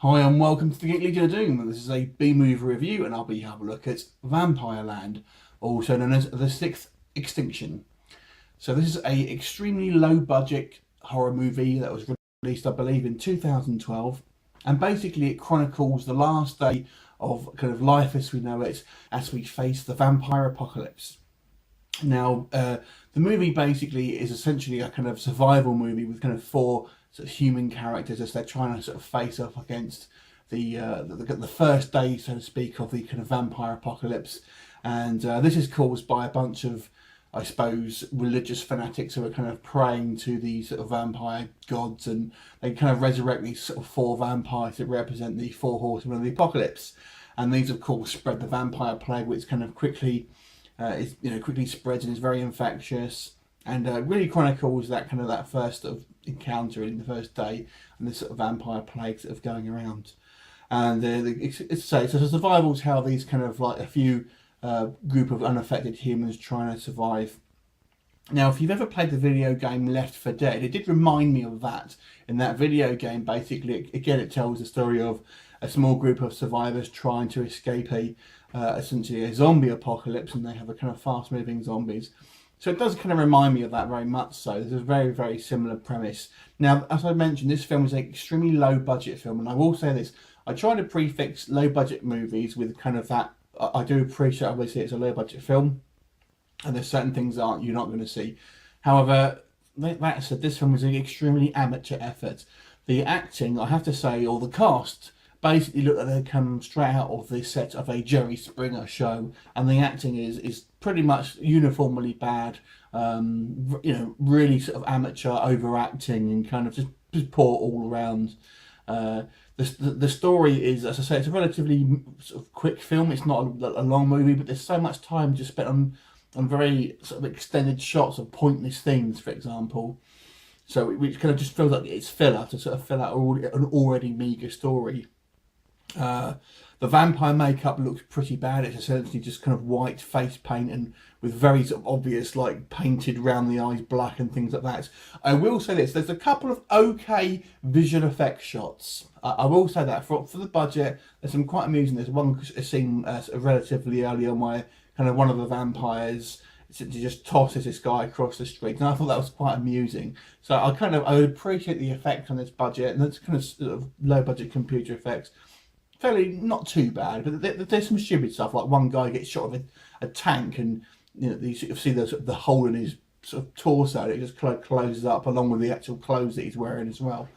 Hi and welcome to the Geek Legion of Doom. This is a B-movie review and I'll be having a look at VAMPIRELAND, also known as the sixth Extinction. So this is a extremely low-budget horror movie that was released, I believe, in 2012, and basically it chronicles the last day of kind of life as we know it as we face the vampire apocalypse. Now, the movie basically is essentially a kind of survival movie with kind of four sort of human characters as they're trying to sort of face up against the first day, so to speak, of the kind of vampire apocalypse. And this is caused by a bunch of, I suppose, religious fanatics who are kind of praying to these sort of vampire gods, and they kind of resurrect these sort of four vampires that represent the four horsemen of the apocalypse. And these, of course, spread the vampire plague, which kind of quickly quickly spreads and is very infectious, and really chronicles that kind of that first sort of encounter in the first day and the sort of vampire plagues of going around. And it's a survival tale. These kind of like a few group of unaffected humans trying to survive. Now, if you've ever played the video game Left 4 Dead, it did remind me of that. In that video game, basically, again, it tells the story of a small group of survivors trying to escape essentially a zombie apocalypse, and they have a kind of fast-moving zombies. So it does kind of remind me of that very much so. There's a very, very similar premise. Now, as I mentioned, this film is an extremely low-budget film, and I will say this. I try to prefix low-budget movies with kind of that. I do appreciate, obviously, it's a low-budget film, and there's certain things you're not going to see. However, that said, this film is an extremely amateur effort. The acting, I have to say, or the cast, basically look like they come straight out of the set of a Jerry Springer show, and the acting is pretty much uniformly bad. Really sort of amateur overacting and kind of just poor all around. The story is, as I say, it's a relatively sort of quick film. It's not a long movie, but there's so much time just spent on very sort of extended shots of pointless things, for example. So which kind of just feels like it's filler to sort of fill out an already meagre story. The vampire makeup looks pretty bad. It's essentially just kind of white face paint and with very sort of obvious like painted round the eyes black and things like that. I will say this, there's a couple of okay visual effects shots. I will say that for the budget, there's some quite amusing. There's one scene relatively early on where kind of one of the vampires just tosses this guy across the street, and I thought that was quite amusing. So I would appreciate the effects on this budget, and that's kind of, sort of low budget computer effects. Fairly not too bad, but there's some stupid stuff, like one guy gets shot with a tank, and you sort of see the hole in his sort of torso. It just closes up along with the actual clothes that he's wearing as well.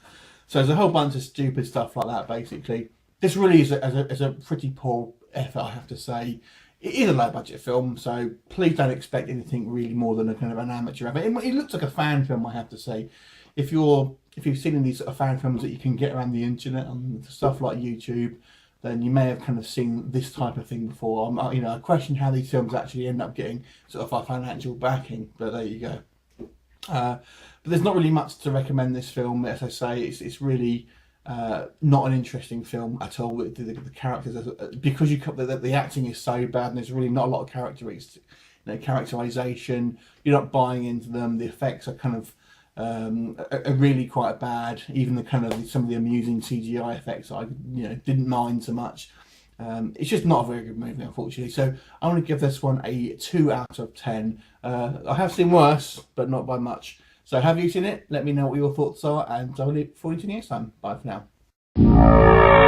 So there's a whole bunch of stupid stuff like that. Basically, this really is a pretty poor effort, I have to say. It is a low budget film, so please don't expect anything really more than a kind of an amateur effort. It looks like a fan film, I have to say. If you've seen these sort of fan films that you can get around the internet and stuff like YouTube, then you may have kind of seen this type of thing before. I question how these films actually end up getting sort of a financial backing, but there you go. But there's not really much to recommend this film. As I say, it's really not an interesting film at all. The characters, because the acting is so bad, and there's really not a lot of characterization. You're not buying into them. The effects are kind of are really quite bad. Even the kind of some of the amusing CGI effects I didn't mind so much. It's just not a very good movie, unfortunately. So I want to give this one a 2 out of 10. I have seen worse, but not by much. So have you seen it? Let me know what your thoughts are, and I'll look forward to next time. Bye for now.